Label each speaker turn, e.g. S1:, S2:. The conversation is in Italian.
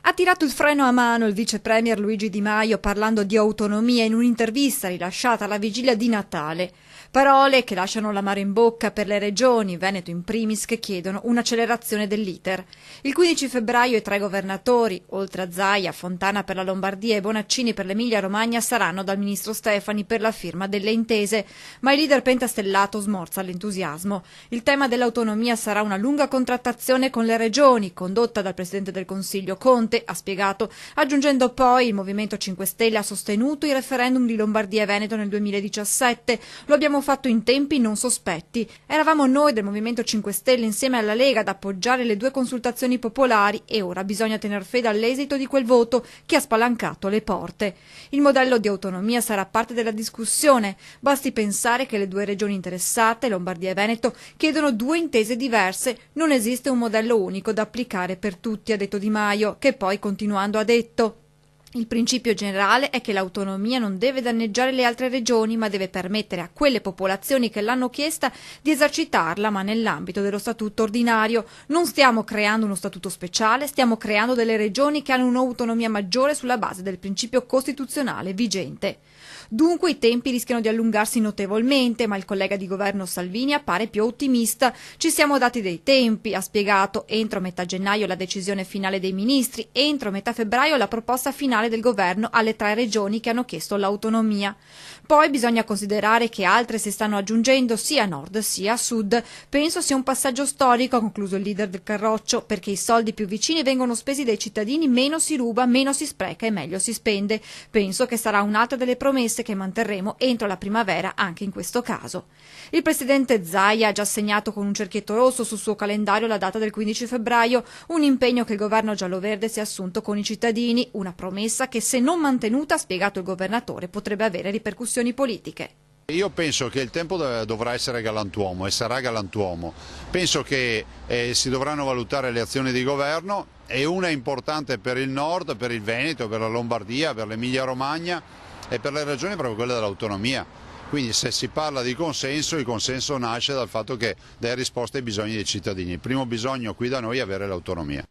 S1: Ha tirato il freno a mano il vice premier Luigi Di Maio parlando di autonomia in un'intervista rilasciata alla vigilia di Natale. Parole che lasciano l'amaro in bocca per le regioni, Veneto in primis, che chiedono un'accelerazione dell'iter. Il 15 febbraio i 3 governatori, oltre a Zaia, Fontana per la Lombardia e Bonaccini per l'Emilia-Romagna, saranno dal ministro Stefani per la firma delle intese, ma il leader pentastellato smorza l'entusiasmo. Il tema dell'autonomia sarà una lunga contrattazione con le regioni, condotta dal Presidente del Consiglio Conte, ha spiegato, aggiungendo poi il Movimento 5 Stelle ha sostenuto il referendum di Lombardia e Veneto nel 2017. Lo abbiamo fatto in tempi non sospetti. Eravamo noi del Movimento 5 Stelle insieme alla Lega ad appoggiare le 2 consultazioni popolari e ora bisogna tener fede all'esito di quel voto che ha spalancato le porte. Il modello di autonomia sarà parte della discussione. Basti pensare che le 2 regioni interessate, Lombardia e Veneto, chiedono 2 intese diverse. Non esiste un modello unico da applicare per tutti, ha detto Di Maio, che poi continuando ha detto: il principio generale è che l'autonomia non deve danneggiare le altre regioni, ma deve permettere a quelle popolazioni che l'hanno chiesta di esercitarla, ma nell'ambito dello statuto ordinario. Non stiamo creando uno statuto speciale, stiamo creando delle regioni che hanno un'autonomia maggiore sulla base del principio costituzionale vigente. Dunque i tempi rischiano di allungarsi notevolmente, ma il collega di governo Salvini appare più ottimista. Ci siamo dati dei tempi, ha spiegato, entro metà gennaio la decisione finale dei ministri, entro metà febbraio la proposta finale del governo alle 3 regioni che hanno chiesto l'autonomia. Poi bisogna considerare che altre si stanno aggiungendo sia a nord sia a sud. Penso sia un passaggio storico, ha concluso il leader del Carroccio, perché i soldi più vicini vengono spesi dai cittadini, meno si ruba, meno si spreca e meglio si spende. Penso che sarà un'altra delle promesse che manterremo entro la primavera anche in questo caso. Il presidente Zaia ha già segnato con un cerchietto rosso sul suo calendario la data del 15 febbraio, un impegno che il governo gialloverde si è assunto con i cittadini, una promessa che se non mantenuta, ha spiegato il governatore, potrebbe avere ripercussioni politiche.
S2: Io penso che il tempo dovrà essere galantuomo e sarà galantuomo. Penso che si dovranno valutare le azioni di governo e una è importante per il nord, per il Veneto, per la Lombardia, per l'Emilia Romagna e per le regioni proprio quella dell'autonomia. Quindi se si parla di consenso, il consenso nasce dal fatto che dai risposte ai bisogni dei cittadini. Il primo bisogno qui da noi è avere l'autonomia.